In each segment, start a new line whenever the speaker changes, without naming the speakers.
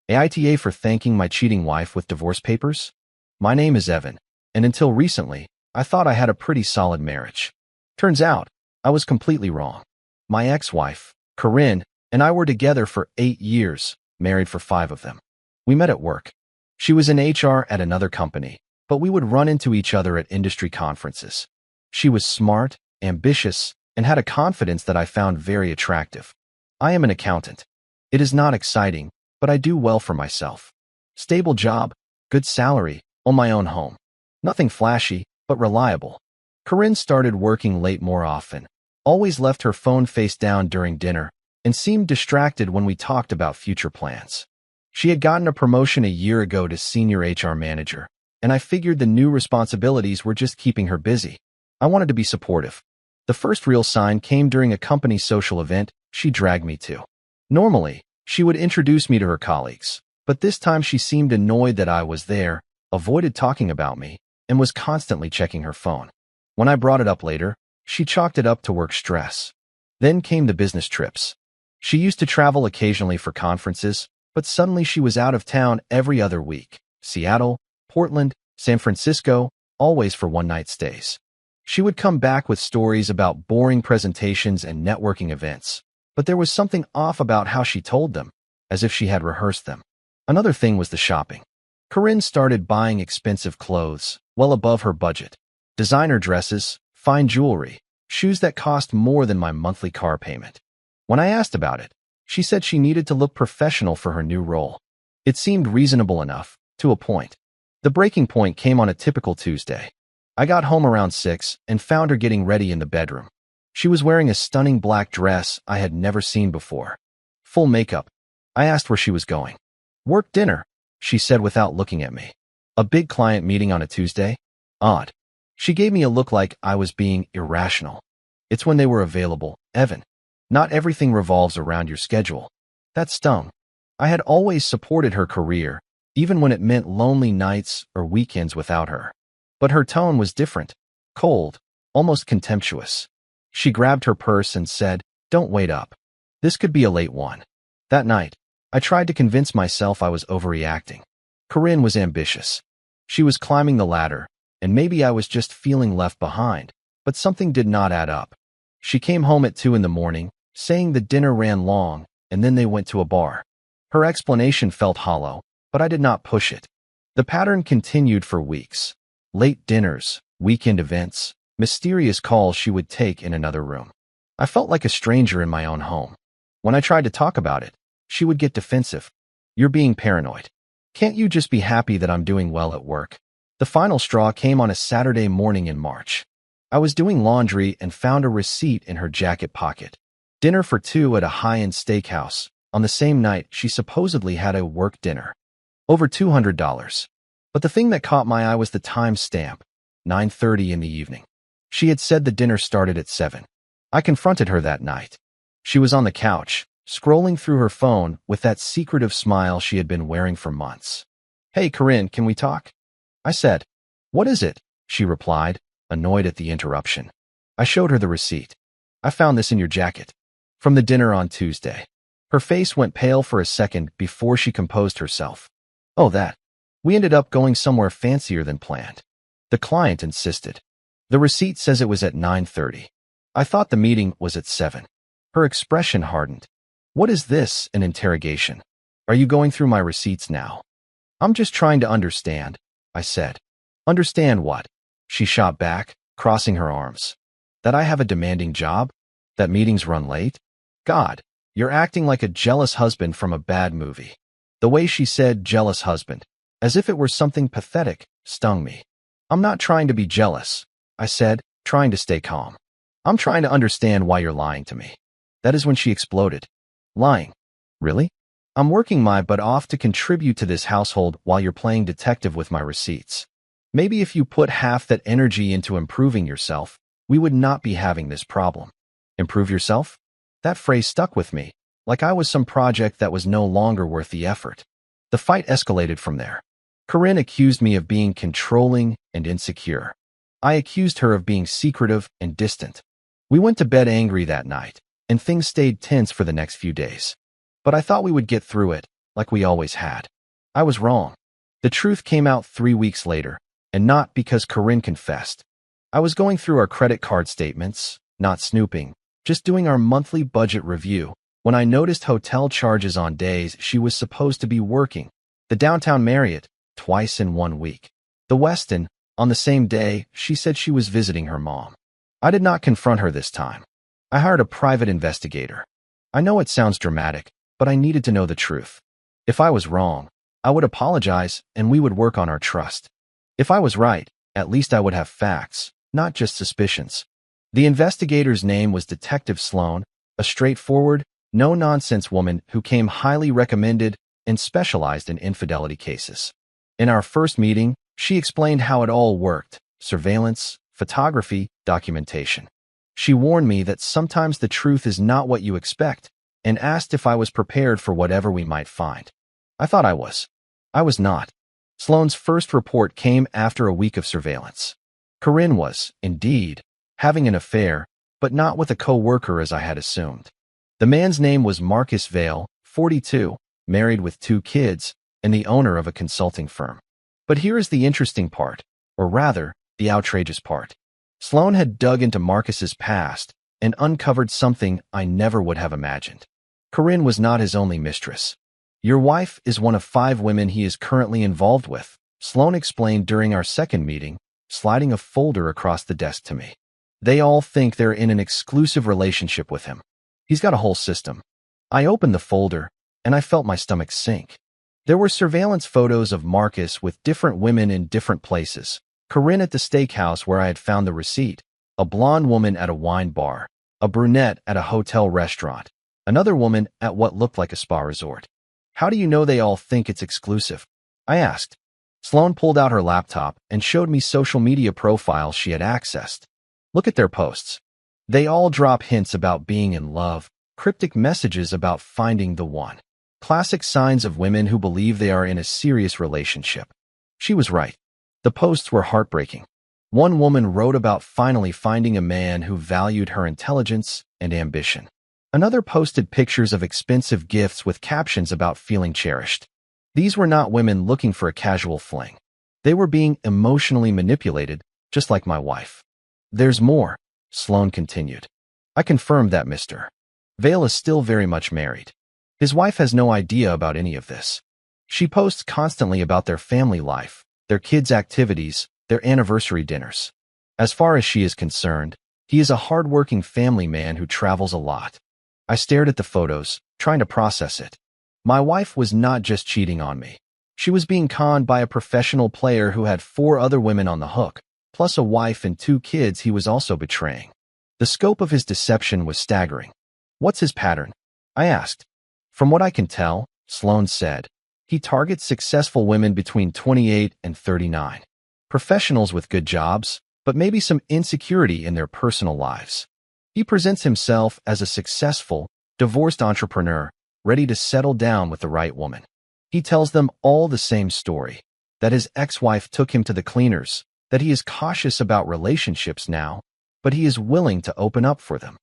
AITA for thanking my cheating wife with divorce papers? My name is Evan, and until recently, I thought I had a pretty solid marriage. Turns out, I was completely wrong. My ex-wife, Corinne, and I were together for 8 years, married for 5 of them. We met at work. She was in HR at another company, but we would run into each other at industry conferences. She was smart, ambitious, and had a confidence that I found very attractive. I am an accountant. It is not exciting, but I do well for myself. Stable job, good salary, own my own home. Nothing flashy, but reliable. Corinne started working late more often, always left her phone face down during dinner, and seemed distracted when we talked about future plans. She had gotten a promotion a year ago to senior HR manager, and I figured the new responsibilities were just keeping her busy. I wanted to be supportive. The first real sign came during a company social event she dragged me to. Normally, she would introduce me to her colleagues, but this time she seemed annoyed that I was there, avoided talking about me, and was constantly checking her phone. When I brought it up later, she chalked it up to work stress. Then came the business trips. She used to travel occasionally for conferences, but suddenly she was out of town every other week. Seattle, Portland, San Francisco, always for one-night stays. She would come back with stories about boring presentations and networking events, but there was something off about how she told them, as if she had rehearsed them. Another thing was the shopping. Corinne started buying expensive clothes, well above her budget. Designer dresses, fine jewelry, shoes that cost more than my monthly car payment. When I asked about it, she said she needed to look professional for her new role. It seemed reasonable enough, to a point. The breaking point came on a typical Tuesday. I got home around 6 and found her getting ready in the bedroom. She was wearing a stunning black dress I had never seen before. Full makeup. I asked where she was going. Work dinner, she said without looking at me. A big client meeting on a Tuesday? Odd. She gave me a look like I was being irrational. It's when they were available, Evan. Not everything revolves around your schedule. That stung. I had always supported her career, even when it meant lonely nights or weekends without her. But her tone was different, cold, almost contemptuous. She grabbed her purse and said, "Don't wait up. This could be a late one." That night, I tried to convince myself I was overreacting. Corinne was ambitious. She was climbing the ladder, and maybe I was just feeling left behind, but something did not add up. She came home at 2 in the morning, saying the dinner ran long, and then they went to a bar. Her explanation felt hollow, but I did not push it. The pattern continued for weeks. Late dinners, weekend events, mysterious calls she would take in another room. I felt like a stranger in my own home. When I tried to talk about it, she would get defensive. "You're being paranoid. Can't you just be happy that I'm doing well at work?" The final straw came on a Saturday morning in March. I was doing laundry and found a receipt in her jacket pocket. Dinner for 2 at a high-end steakhouse. On the same night, she supposedly had a work dinner. Over $200. But the thing that caught my eye was the time stamp, 9:30 in the evening. She had said the dinner started at 7. I confronted her that night. She was on the couch, scrolling through her phone with that secretive smile she had been wearing for months. "Hey, Corinne, can we talk?" I said. "What is it?" she replied, annoyed at the interruption. I showed her the receipt. "I found this in your jacket. From the dinner on Tuesday." Her face went pale for a second before she composed herself. "Oh, that. We ended up going somewhere fancier than planned." The client insisted. "The receipt says it was at 9:30. I thought the meeting was at 7. Her expression hardened. "What is this, an interrogation? Are you going through my receipts now?" "I'm just trying to understand," I said. "Understand what?" She shot back, crossing her arms. "That I have a demanding job? That meetings run late? God, you're acting like a jealous husband from a bad movie." The way she said jealous husband, as if it were something pathetic, stung me. "I'm not trying to be jealous," I said, trying to stay calm. "I'm trying to understand why you're lying to me." That is when she exploded. "Lying? Really? I'm working my butt off to contribute to this household while you're playing detective with my receipts. Maybe if you put half that energy into improving yourself, we would not be having this problem." Improve yourself? That phrase stuck with me, like I was some project that was no longer worth the effort. The fight escalated from there. Corinne accused me of being controlling and insecure. I accused her of being secretive and distant. We went to bed angry that night, and things stayed tense for the next few days. But I thought we would get through it, like we always had. I was wrong. The truth came out 3 weeks later, and not because Corinne confessed. I was going through our credit card statements, not snooping, just doing our monthly budget review, when I noticed hotel charges on days she was supposed to be working. The downtown Marriott, twice in 1 week. The Westin, on the same day she said she was visiting her mom. I did not confront her this time. I hired a private investigator. I know it sounds dramatic, but I needed to know the truth. If I was wrong, I would apologize and we would work on our trust. If I was right, at least I would have facts, not just suspicions. The investigator's name was Detective Sloan, a straightforward, no-nonsense woman who came highly recommended and specialized in infidelity cases. In our first meeting, she explained how it all worked: surveillance, photography, documentation. She warned me that sometimes the truth is not what you expect, and asked if I was prepared for whatever we might find. I thought I was. I was not. Sloan's first report came after a week of surveillance. Corinne was, indeed, having an affair, but not with a co-worker as I had assumed. The man's name was Marcus Vale, 42, married with 2 kids, and the owner of a consulting firm. But here is the interesting part, or rather, the outrageous part. Sloan had dug into Marcus's past and uncovered something I never would have imagined. Corinne was not his only mistress. Your wife is one of 5 women he is currently involved with, Sloan explained during our second meeting, sliding a folder across the desk to me. They all think they're in an exclusive relationship with him. He's got a whole system. I opened the folder, and I felt my stomach sink. There were surveillance photos of Marcus with different women in different places. Corinne at the steakhouse where I had found the receipt, a blonde woman at a wine bar, a brunette at a hotel restaurant, another woman at what looked like a spa resort. How do you know they all think it's exclusive? I asked. Sloan pulled out her laptop and showed me social media profiles she had accessed. Look at their posts. They all drop hints about being in love, cryptic messages about finding the one. Classic signs of women who believe they are in a serious relationship. She was right. The posts were heartbreaking. One woman wrote about finally finding a man who valued her intelligence and ambition. Another posted pictures of expensive gifts with captions about feeling cherished. These were not women looking for a casual fling. They were being emotionally manipulated, just like my wife. There's more, Sloan continued. I confirmed that Mr. Vale is still very much married. His wife has no idea about any of this. She posts constantly about their family life, their kids' activities, their anniversary dinners. As far as she is concerned, he is a hard-working family man who travels a lot. I stared at the photos, trying to process it. My wife was not just cheating on me. She was being conned by a professional player who had 4 other women on the hook, plus a wife and 2 kids he was also betraying. The scope of his deception was staggering. What's his pattern? I asked. From what I can tell, Sloan said, he targets successful women between 28 and 39. Professionals with good jobs, but maybe some insecurity in their personal lives. He presents himself as a successful, divorced entrepreneur, ready to settle down with the right woman. He tells them all the same story, that his ex-wife took him to the cleaners, that he is cautious about relationships now, but he is willing to open up for them.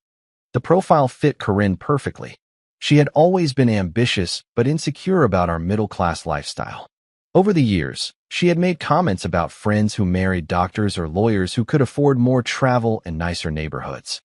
The profile fit Corinne perfectly. She had always been ambitious but insecure about our middle-class lifestyle. Over the years, she had made comments about friends who married doctors or lawyers who could afford more travel and nicer neighborhoods.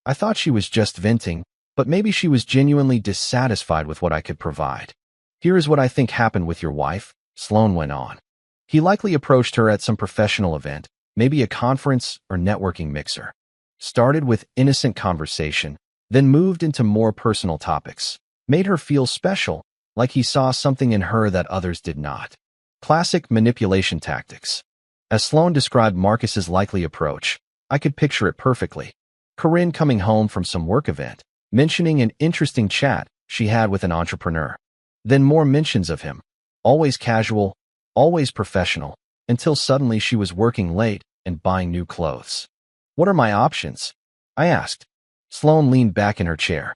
I thought she was just venting, but maybe she was genuinely dissatisfied with what I could provide. Here is what I think happened with your wife, Sloan went on. He likely approached her at some professional event, maybe a conference or networking mixer. Started with innocent conversation, then moved into more personal topics. Made her feel special, like he saw something in her that others did not. Classic manipulation tactics. As Sloan described Marcus's likely approach, I could picture it perfectly. Corinne coming home from some work event, mentioning an interesting chat she had with an entrepreneur. Then more mentions of him. Always casual, always professional, until suddenly she was working late and buying new clothes. What are my options? I asked. Sloan leaned back in her chair.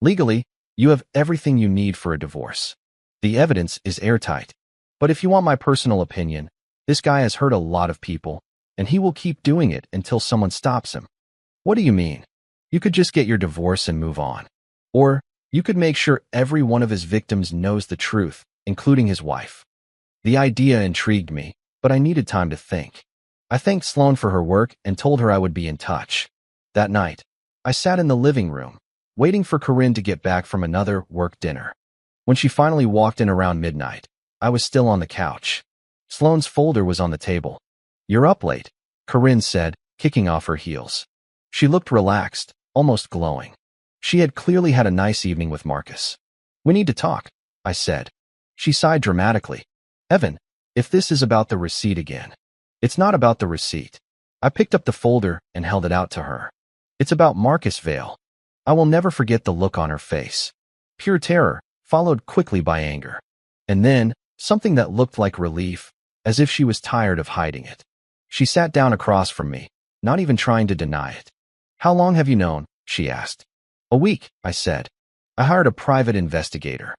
Legally, you have everything you need for a divorce. The evidence is airtight. But if you want my personal opinion, this guy has hurt a lot of people, and he will keep doing it until someone stops him. What do you mean? You could just get your divorce and move on. Or, you could make sure every one of his victims knows the truth including his wife. The idea intrigued me, but I needed time to think. I thanked Sloane for her work and told her I would be in touch. That night, I sat in the living room, waiting for Corinne to get back from another work dinner. When she finally walked in around midnight, I was still on the couch. Sloane's folder was on the table. "You're up late," Corinne said, kicking off her heels. She looked relaxed, almost glowing. She had clearly had a nice evening with Marcus. "We need to talk," I said. She sighed dramatically. "Evan, if this is about the receipt again." "It's not about the receipt." I picked up the folder and held it out to her. "It's about Marcus Vale." I will never forget the look on her face. Pure terror, followed quickly by anger. And then, something that looked like relief, as if she was tired of hiding it. She sat down across from me, not even trying to deny it. "How long have you known?" she asked. "A week," I said. "I hired a private investigator."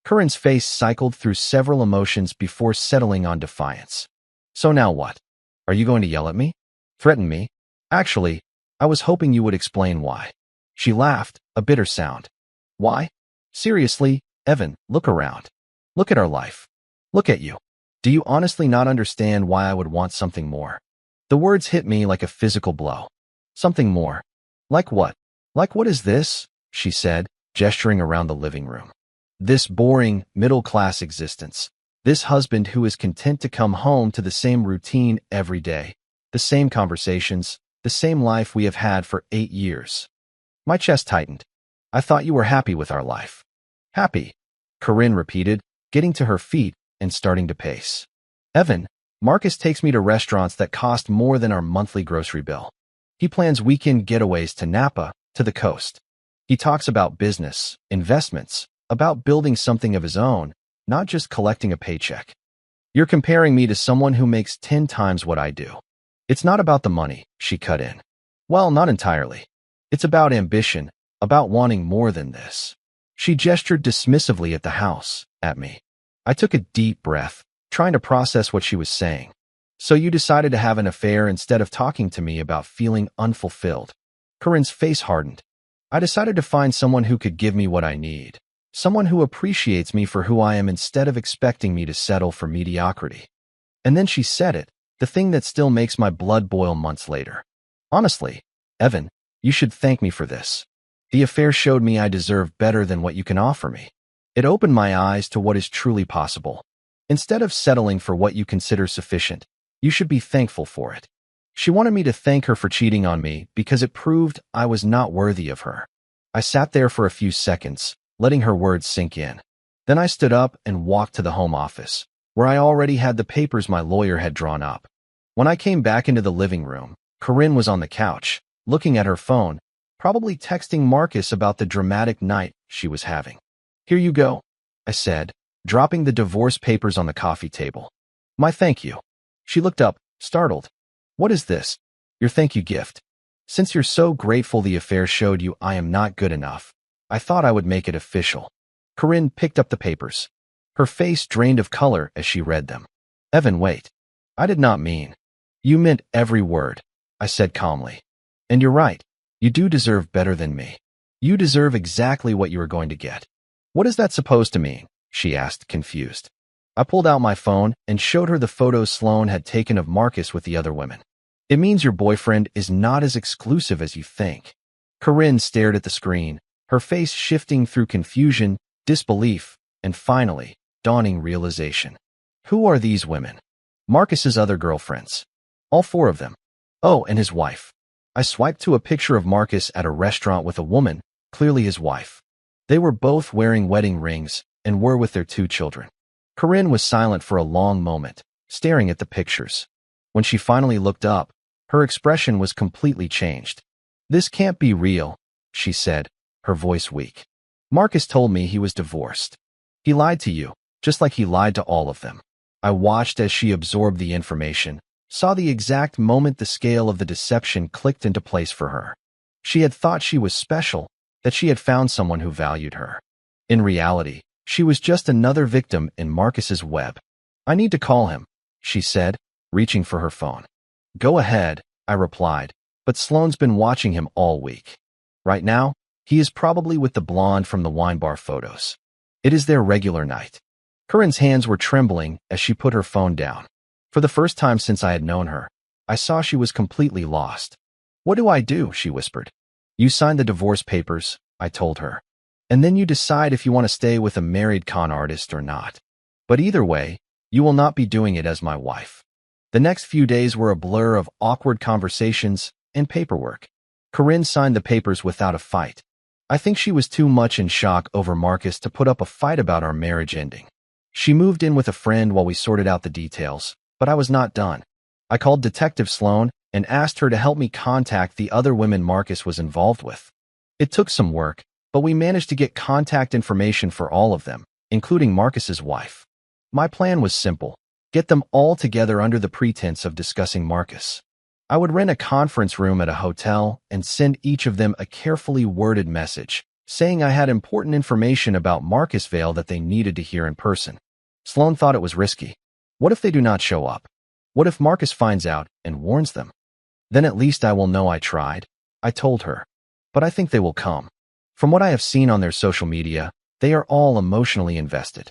Corinne's face cycled through several emotions before settling on defiance. "So now what? Are you going to yell at me? Threaten me?" "Actually, I was hoping you would explain why." She laughed, a bitter sound. "Why? Seriously, Evan, look around. Look at our life. Look at you. Do you honestly not understand why I would want something more?" The words hit me like a physical blow. "Something more? Like what?" "Like what is this?" she said, gesturing around the living room. "This boring, middle-class existence. This husband who is content to come home to the same routine every day, the same conversations, the same life we have had for 8 years." My chest tightened. "I thought you were happy with our life." "Happy?" Corinne repeated, getting to her feet and starting to pace. "Evan, Marcus takes me to restaurants that cost more than our monthly grocery bill. He plans weekend getaways to Napa, to the coast. He talks about business, investments, about building something of his own, not just collecting a paycheck. You're comparing me to someone who makes 10 times what I do." "It's not about the money," she cut in. "Well, not entirely. It's about ambition, about wanting more than this." She gestured dismissively at the house, at me. I took a deep breath, trying to process what she was saying. "So you decided to have an affair instead of talking to me about feeling unfulfilled." Corinne's face hardened. "I decided to find someone who could give me what I need. Someone who appreciates me for who I am instead of expecting me to settle for mediocrity." And then she said it, the thing that still makes my blood boil months later. "Honestly, Evan, you should thank me for this. The affair showed me I deserve better than what you can offer me. It opened my eyes to what is truly possible. Instead of settling for what you consider sufficient, you should be thankful for it." She wanted me to thank her for cheating on me because it proved I was not worthy of her. I sat there for a few seconds, letting her words sink in. Then I stood up and walked to the home office, where I already had the papers my lawyer had drawn up. When I came back into the living room, Corinne was on the couch, looking at her phone, probably texting Marcus about the dramatic night she was having. "Here you go," I said, dropping the divorce papers on the coffee table. "My thank you." She looked up, startled. "What is this?" "Your thank you gift. Since you're so grateful the affair showed you I am not good enough, I thought I would make it official." Corinne picked up the papers. Her face drained of color as she read them. "Evan, wait. I did not mean." "You meant every word," I said calmly. "And you're right. You do deserve better than me. You deserve exactly what you are going to get." "What is that supposed to mean?" she asked, confused. I pulled out my phone and showed her the photos Sloane had taken of Marcus with the other women. "It means your boyfriend is not as exclusive as you think." Corinne stared at the screen, her face shifting through confusion, disbelief, and finally, dawning realization. "Who are these women?" "Marcus's other girlfriends. All 4 of them. Oh, and his wife." I swiped to a picture of Marcus at a restaurant with a woman, clearly his wife. They were both wearing wedding rings and were with their 2 children. Corinne was silent for a long moment, staring at the pictures. When she finally looked up, her expression was completely changed. "This can't be real," she said, her voice weak. "Marcus told me he was divorced. He lied to you, just like he lied to all of them." I watched as she absorbed the information, saw the exact moment the scale of the deception clicked into place for her. She had thought she was special, that she had found someone who valued her. In reality, she was just another victim in Marcus's web. "I need to call him," she said, reaching for her phone. "Go ahead," I replied, "but Sloane's been watching him all week. Right now, he is probably with the blonde from the wine bar photos. It is their regular night." Corinne's hands were trembling as she put her phone down. For the first time since I had known her, I saw she was completely lost. What do I do? She whispered. You sign the divorce papers, I told her. And then you decide if you want to stay with a married con artist or not. But either way, you will not be doing it as my wife. The next few days were a blur of awkward conversations and paperwork. Corinne signed the papers without a fight. I think she was too much in shock over Marcus to put up a fight about our marriage ending. She moved in with a friend while we sorted out the details, but I was not done. I called Detective Sloan and asked her to help me contact the other women Marcus was involved with. It took some work, but we managed to get contact information for all of them, including Marcus's wife. My plan was simple: get them all together under the pretense of discussing Marcus. I would rent a conference room at a hotel and send each of them a carefully worded message, saying I had important information about Marcus Vale that they needed to hear in person. Sloan thought it was risky. What if they do not show up? What if Marcus finds out and warns them? Then at least I will know I tried, I told her. But I think they will come. From what I have seen on their social media, they are all emotionally invested.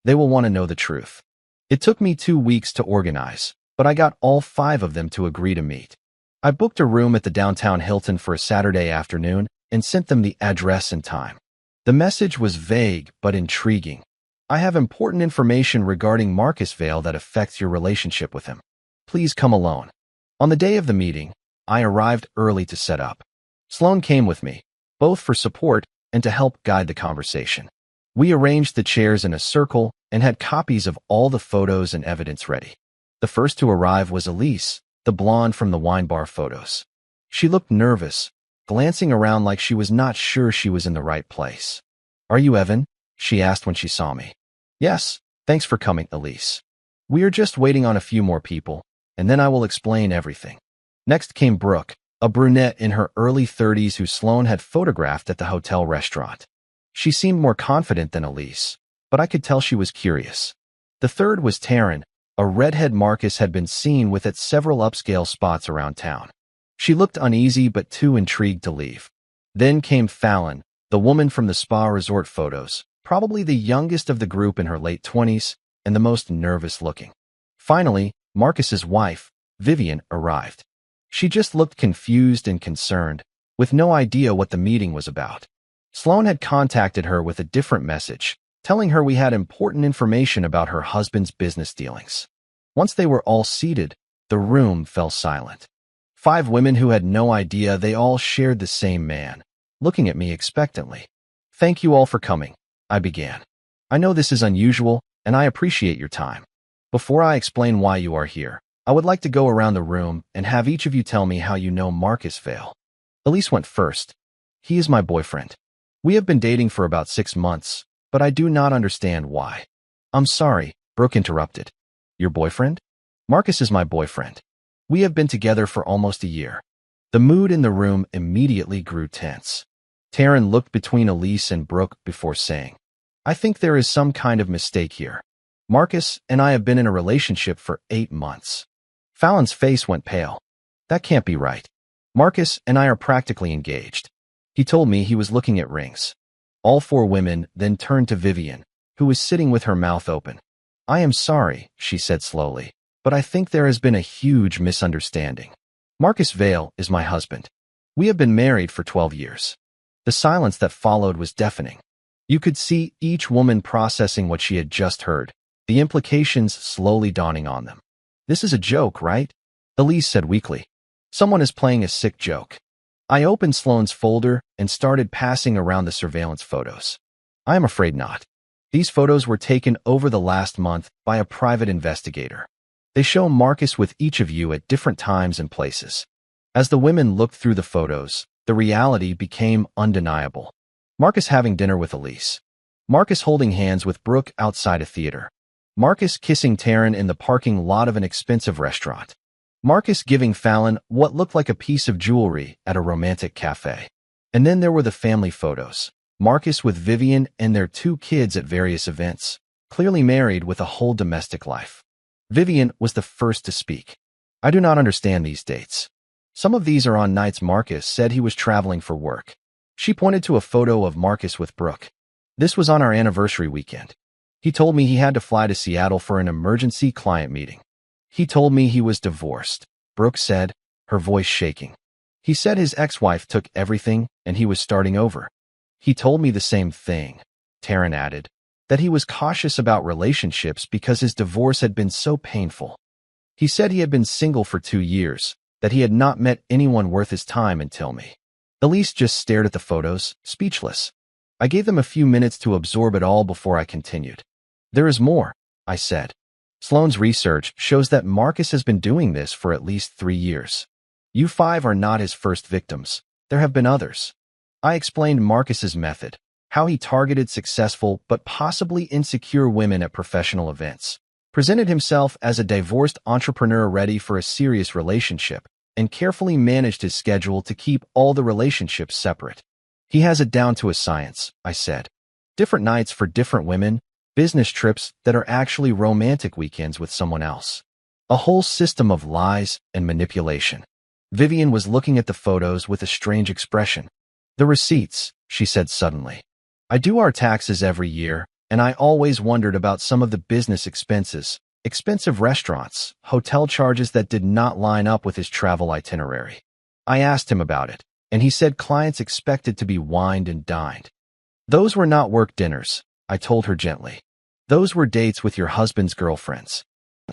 They will want to know the truth. It took me 2 weeks to organize, but I got all 5 of them to agree to meet. I booked a room at the downtown Hilton for a Saturday afternoon and sent them the address and time. The message was vague but intriguing. I have important information regarding Marcus Vale that affects your relationship with him. Please come alone. On the day of the meeting, I arrived early to set up. Sloan came with me, both for support and to help guide the conversation. We arranged the chairs in a circle and had copies of all the photos and evidence ready. The first to arrive was Elise, the blonde from the wine bar photos. She looked nervous, glancing around like she was not sure she was in the right place. Are you Evan? She asked when she saw me. Yes, thanks for coming, Elise. We are just waiting on a few more people, and then I will explain everything. Next came Brooke, a brunette in her early 30s who Sloan had photographed at the hotel restaurant. She seemed more confident than Elise, but I could tell she was curious. The third was Taryn, a redhead Marcus had been seen with at several upscale spots around town. She looked uneasy but too intrigued to leave. Then came Fallon, the woman from the spa resort photos, probably the youngest of the group in her late 20s and the most nervous looking. Finally, Marcus's wife, Vivian, arrived. She just looked confused and concerned, with no idea what the meeting was about. Sloan had contacted her with a different message, telling her we had important information about her husband's business dealings. Once they were all seated, the room fell silent. 5 women who had no idea they all shared the same man, looking at me expectantly. Thank you all for coming, I began. I know this is unusual, and I appreciate your time. Before I explain why you are here, I would like to go around the room and have each of you tell me how you know Marcus Vale. Elise went first. He is my boyfriend. We have been dating for about 6 months, but I do not understand why. I'm sorry, Brooke interrupted. Your boyfriend? Marcus is my boyfriend. We have been together for almost a year. The mood in the room immediately grew tense. Taryn looked between Elise and Brooke before saying, I think there is some kind of mistake here. Marcus and I have been in a relationship for 8 months. Fallon's face went pale. That can't be right. Marcus and I are practically engaged. He told me he was looking at rings. All 4 women then turned to Vivian, who was sitting with her mouth open. I am sorry, she said slowly, but I think there has been a huge misunderstanding. Marcus Vale is my husband. We have been married for 12 years. The silence that followed was deafening. You could see each woman processing what she had just heard, the implications slowly dawning on them. This is a joke, right? Elise said weakly. Someone is playing a sick joke. I opened Sloan's folder and started passing around the surveillance photos. I am afraid not. These photos were taken over the last month by a private investigator. They show Marcus with each of you at different times and places. As the women looked through the photos, the reality became undeniable. Marcus having dinner with Elise. Marcus holding hands with Brooke outside a theater. Marcus kissing Taryn in the parking lot of an expensive restaurant. Marcus giving Fallon what looked like a piece of jewelry at a romantic cafe. And then there were the family photos. Marcus with Vivian and their 2 kids at various events, clearly married with a whole domestic life. Vivian was the first to speak. I do not understand these dates. Some of these are on nights Marcus said he was traveling for work. She pointed to a photo of Marcus with Brooke. This was on our anniversary weekend. He told me he had to fly to Seattle for an emergency client meeting. He told me he was divorced, Brooke said, her voice shaking. He said his ex-wife took everything and he was starting over. He told me the same thing, Taryn added, that he was cautious about relationships because his divorce had been so painful. He said he had been single for 2 years, that he had not met anyone worth his time until me. Elise just stared at the photos, speechless. I gave them a few minutes to absorb it all before I continued. There is more, I said. Sloane's research shows that Marcus has been doing this for at least 3 years. You 5 are not his first victims. There have been others. I explained Marcus's method, how he targeted successful but possibly insecure women at professional events, presented himself as a divorced entrepreneur ready for a serious relationship, and carefully managed his schedule to keep all the relationships separate. He has it down to a science, I said. Different nights for different women, business trips that are actually romantic weekends with someone else. A whole system of lies and manipulation. Vivian was looking at the photos with a strange expression. The receipts, she said suddenly. I do our taxes every year, and I always wondered about some of the business expenses, expensive restaurants, hotel charges that did not line up with his travel itinerary. I asked him about it, and he said clients expected to be wined and dined. Those were not work dinners, I told her gently. Those were dates with your husband's girlfriends.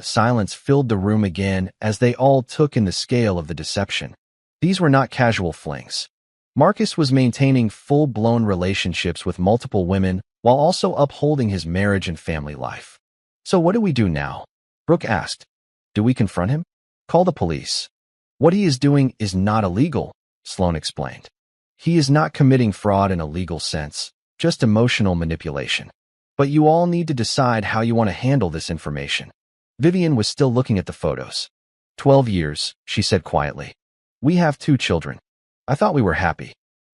Silence filled the room again as they all took in the scale of the deception. These were not casual flings. Marcus was maintaining full-blown relationships with multiple women while also upholding his marriage and family life. So what do we do now? Brooke asked. Do we confront him? Call the police. What he is doing is not illegal, Sloane explained. He is not committing fraud in a legal sense, just emotional manipulation. But you all need to decide how you want to handle this information. Vivian was still looking at the photos. 12 years, she said quietly. We have 2 children. I thought we were happy.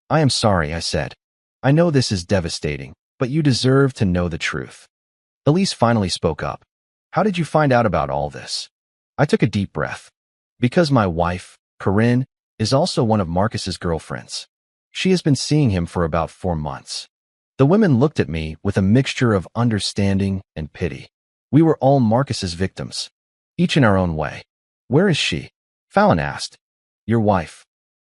I am sorry, I said. I know this is devastating, but you deserve to know the truth. Elise finally spoke up. How did you find out about all this? I took a deep breath. Because my wife, Corinne, is also one of Marcus's girlfriends. She has been seeing him for about 4 months. The women looked at me with a mixture of understanding and pity. We were all Marcus's victims, each in our own way. Where is she? Fallon asked. Your wife.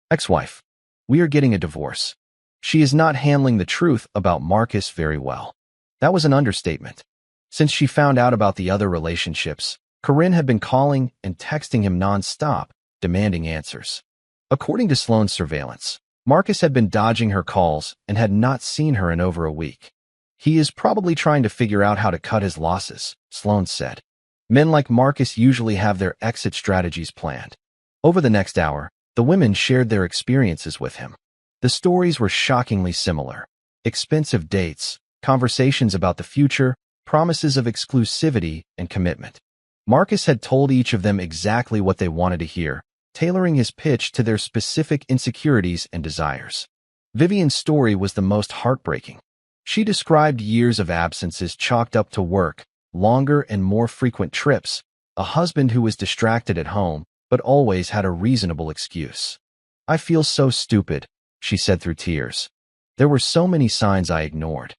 Ex-wife. We are getting a divorce. She is not handling the truth about Marcus very well. That was an understatement. Since she found out about the other relationships, Corinne had been calling and texting him non-stop, demanding answers. According to Sloane's surveillance, Marcus had been dodging her calls and had not seen her in over a week. He is probably trying to figure out how to cut his losses, Sloane said. Men like Marcus usually have their exit strategies planned. Over the next hour, the women shared their experiences with him. The stories were shockingly similar. Expensive dates, conversations about the future, promises of exclusivity and commitment. Marcus had told each of them exactly what they wanted to hear, tailoring his pitch to their specific insecurities and desires. Vivian's story was the most heartbreaking. She described years of absences chalked up to work, longer and more frequent trips, a husband who was distracted at home, but always had a reasonable excuse. I feel so stupid, she said through tears. There were so many signs I ignored.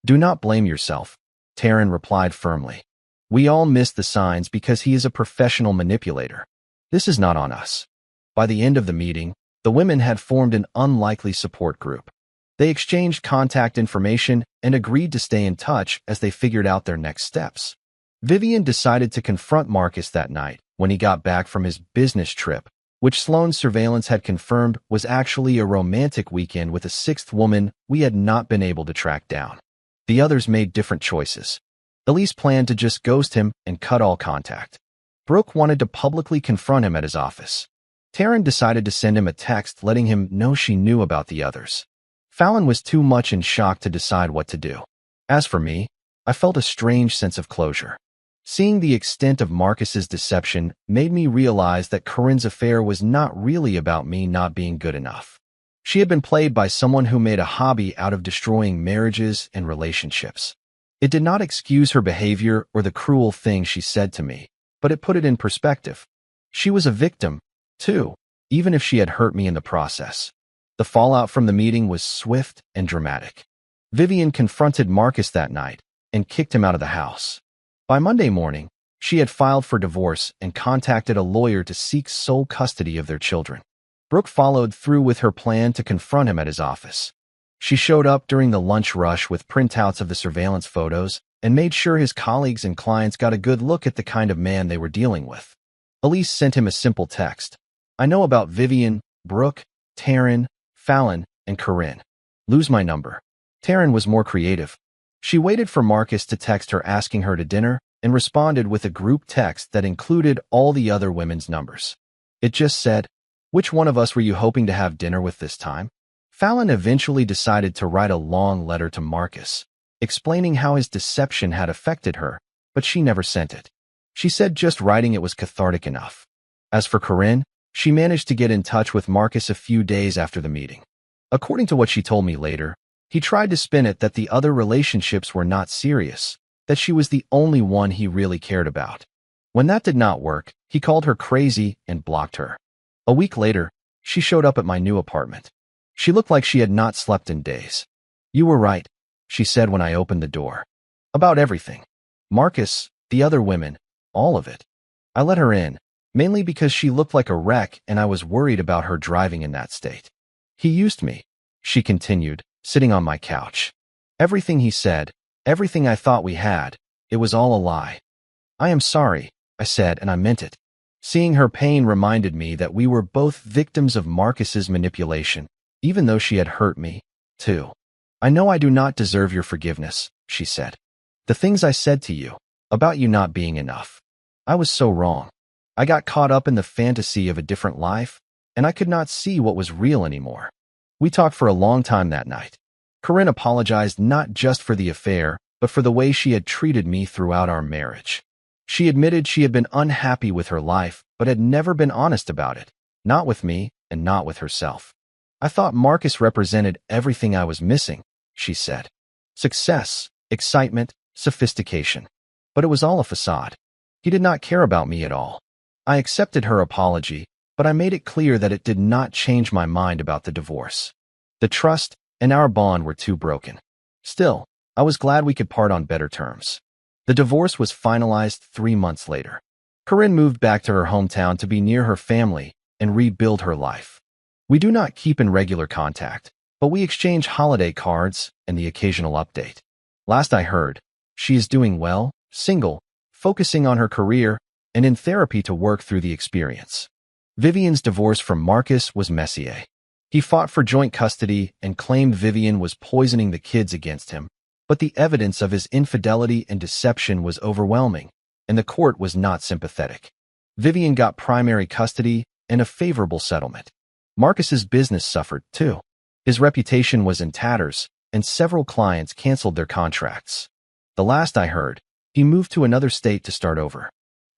Do not blame yourself, Taryn replied firmly. We all missed the signs because he is a professional manipulator. This is not on us. By the end of the meeting, the women had formed an unlikely support group. They exchanged contact information and agreed to stay in touch as they figured out their next steps. Vivian decided to confront Marcus that night when he got back from his business trip, which Sloane's surveillance had confirmed was actually a romantic weekend with a 6th woman we had not been able to track down. The others made different choices. Elise planned to just ghost him and cut all contact. Brooke wanted to publicly confront him at his office. Taryn decided to send him a text letting him know she knew about the others. Fallon was too much in shock to decide what to do. As for me, I felt a strange sense of closure. Seeing the extent of Marcus's deception made me realize that Corinne's affair was not really about me not being good enough. She had been played by someone who made a hobby out of destroying marriages and relationships. It did not excuse her behavior or the cruel things she said to me, but it put it in perspective. She was a victim, too, even if she had hurt me in the process. The fallout from the meeting was swift and dramatic. Vivian confronted Marcus that night, and kicked him out of the house. By Monday morning, she had filed for divorce and contacted a lawyer to seek sole custody of their children. Brooke followed through with her plan to confront him at his office. She showed up during the lunch rush with printouts of the surveillance photos and made sure his colleagues and clients got a good look at the kind of man they were dealing with. Elise sent him a simple text. I know about Vivian, Brooke, Taryn, Fallon, and Corinne. Lose my number. Taryn was more creative. She waited for Marcus to text her asking her to dinner and responded with a group text that included all the other women's numbers. It just said, "Which one of us were you hoping to have dinner with this time?" Fallon eventually decided to write a long letter to Marcus, explaining how his deception had affected her, but she never sent it. She said just writing it was cathartic enough. As for Corinne, she managed to get in touch with Marcus a few days after the meeting. According to what she told me later, he tried to spin it that the other relationships were not serious, that she was the only one he really cared about. When that did not work, he called her crazy and blocked her. A week later, she showed up at my new apartment. She looked like she had not slept in days. You were right, she said when I opened the door. About everything. Marcus, the other women, all of it. I let her in, mainly because she looked like a wreck and I was worried about her driving in that state. He used me, she continued, sitting on my couch. Everything he said, everything I thought we had, it was all a lie. I am sorry, I said, and I meant it. Seeing her pain reminded me that we were both victims of Marcus's manipulation, even though she had hurt me, too. I know I do not deserve your forgiveness, she said. The things I said to you, about you not being enough. I was so wrong. I got caught up in the fantasy of a different life, and I could not see what was real anymore. We talked for a long time that night. Corinne apologized not just for the affair, but for the way she had treated me throughout our marriage. She admitted she had been unhappy with her life, but had never been honest about it, not with me and not with herself. I thought Marcus represented everything I was missing, she said. Success, excitement, sophistication. But it was all a facade. He did not care about me at all. I accepted her apology, but I made it clear that it did not change my mind about the divorce. The trust and our bond were too broken. Still, I was glad we could part on better terms. The divorce was finalized 3 months later. Corinne moved back to her hometown to be near her family and rebuild her life. We do not keep in regular contact, but we exchange holiday cards and the occasional update. Last I heard, she is doing well, single, focusing on her career, and in therapy to work through the experience. Vivian's divorce from Marcus was messier. He fought for joint custody and claimed Vivian was poisoning the kids against him, but the evidence of his infidelity and deception was overwhelming, and the court was not sympathetic. Vivian got primary custody and a favorable settlement. Marcus's business suffered, too. His reputation was in tatters, and several clients canceled their contracts. The last I heard, he moved to another state to start over.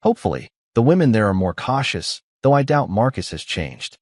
Hopefully, the women there are more cautious, though I doubt Marcus has changed.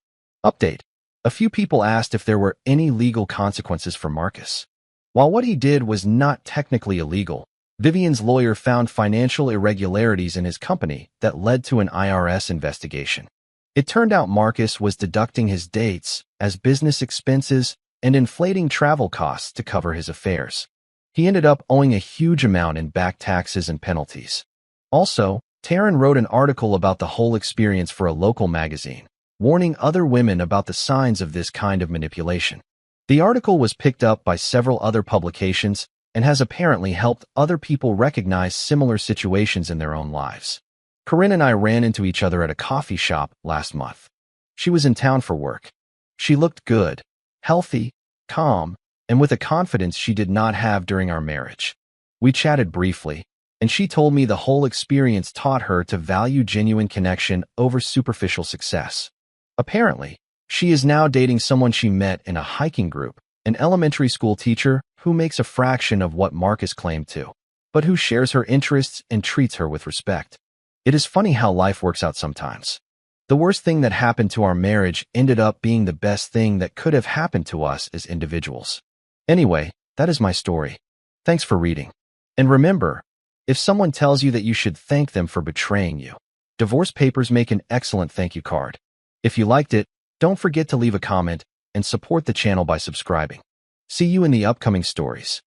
Update. A few people asked if there were any legal consequences for Marcus. While what he did was not technically illegal, Vivian's lawyer found financial irregularities in his company that led to an IRS investigation. It turned out Marcus was deducting his dates as business expenses and inflating travel costs to cover his affairs. He ended up owing a huge amount in back taxes and penalties. Also, Taryn wrote an article about the whole experience for a local magazine, warning other women about the signs of this kind of manipulation. The article was picked up by several other publications and has apparently helped other people recognize similar situations in their own lives. Corinne and I ran into each other at a coffee shop last month. She was in town for work. She looked good, healthy, calm, and with a confidence she did not have during our marriage. We chatted briefly, and she told me the whole experience taught her to value genuine connection over superficial success. Apparently, she is now dating someone she met in a hiking group, an elementary school teacher who makes a fraction of what Marcus claimed to, but who shares her interests and treats her with respect. It is funny how life works out sometimes. The worst thing that happened to our marriage ended up being the best thing that could have happened to us as individuals. Anyway, that is my story. Thanks for reading. And remember, if someone tells you that you should thank them for betraying you, divorce papers make an excellent thank you card. If you liked it, don't forget to leave a comment and support the channel by subscribing. See you in the upcoming stories.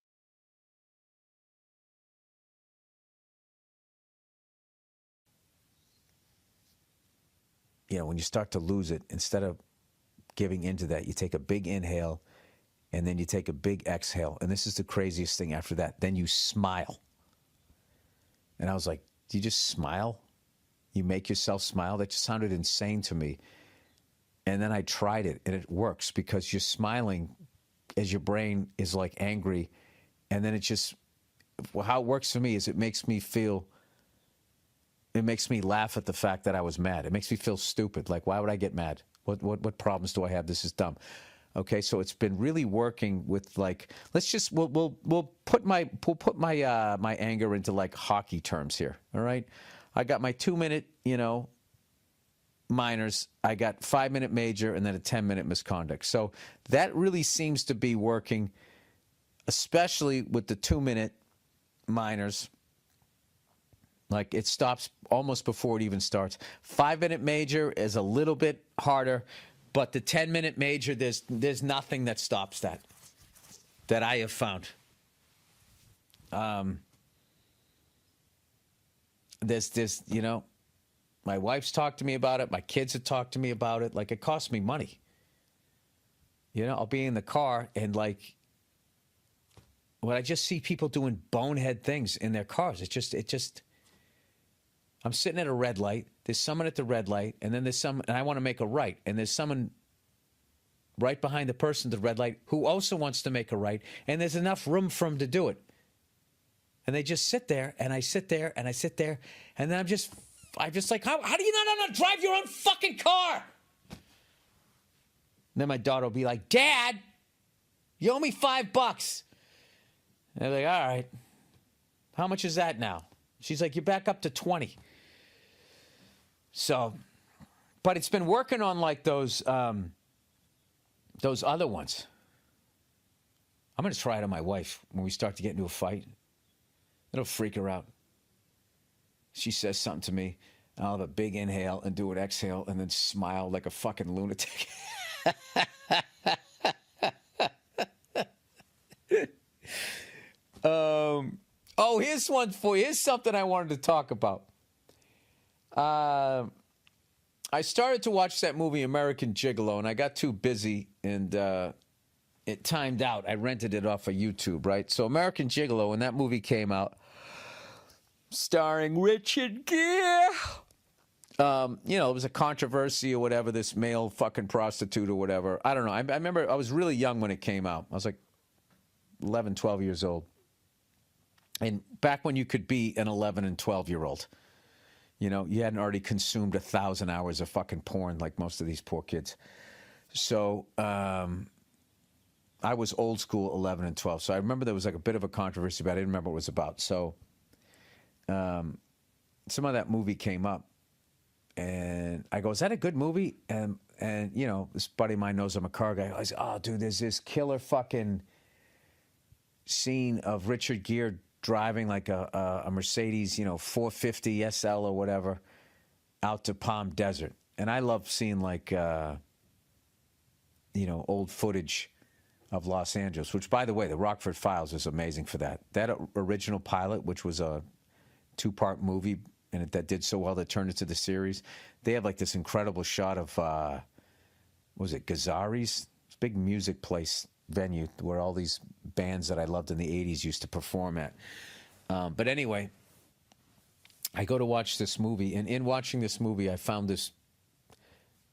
when you start to lose it, instead of giving into that, you take a big inhale and then you take a big exhale. And this is the craziest thing after that. Then you smile. And I was like, do you just smile? You make yourself smile? That just sounded insane to me. And then I tried it, and it works because you're smiling as your brain is like angry. And then it just, how it works for me is it makes me laugh at the fact that I was mad. It makes me feel stupid. Like, why would I get mad? What problems do I have? This is dumb. Okay, so it's been really working with, like, we'll put my my anger into like hockey terms here. All right, I got my 2-minute minors, I got 5-minute major, and then a 10-minute misconduct. So that really seems to be working, especially with the 2-minute minors. Like, it stops almost before it even starts. 5-minute major is a little bit harder, but the 10-minute major, there's nothing that stops that I have found. There's my wife's talked to me about it. My kids have talked to me about it. Like, it costs me money. I'll be in the car and, like, when I just see people doing bonehead things in their cars, it just. I'm sitting at a red light. There's someone at the red light, and then there's and I want to make a right, and there's someone right behind the person at the red light who also wants to make a right, and there's enough room for them to do it. And they just sit there, and I sit there, and I sit there, and then I'm just like, how do you not know how to drive your own fucking car? And then my daughter will be like, Dad, you owe me $5. And they're like, all right, how much is that now? She's like, you're back up to 20. So, but it's been working on like those other ones. I'm going to try it on my wife when we start to get into a fight. It'll freak her out. She says something to me, I'll have a big inhale and do an exhale and then smile like a fucking lunatic. Here's one for you. Here's something I wanted to talk about. I started to watch that movie American Gigolo, and I got too busy, and it timed out. I rented it off of YouTube, right? So American Gigolo, when that movie came out, starring Richard Gere, it was a controversy or whatever, this male fucking prostitute or whatever. I don't know. I remember I was really young when it came out. I was like 11, 12 years old. And back when you could be an 11 and 12-year-old, you hadn't already consumed 1,000 hours of fucking porn like most of these poor kids. So I was old school 11 and 12. So I remember there was like a bit of a controversy, but I didn't remember what it was about. So some of that movie came up, and I go, is that a good movie? And this buddy of mine knows I'm a car guy. I was, oh, dude, there's this killer fucking scene of Richard Gere driving like a Mercedes, 450 SL or whatever, out to Palm Desert. And I love seeing like, old footage of Los Angeles, which, by the way, the Rockford Files is amazing for that. That original pilot, which was a 2-part movie, and that did so well that turned into the series. They have like this incredible shot of, Gazzari's? It's a big music place venue where all these bands that I loved in the 80s used to perform at. But anyway, I go to watch this movie, and in watching this movie, I found this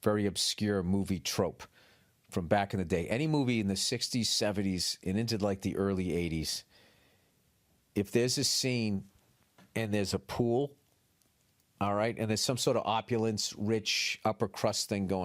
very obscure movie trope from back in the day. Any movie in the 60s, 70s, and into like the early 80s, if there's a scene and there's a pool, all right, and there's some sort of opulence, rich, upper crust thing going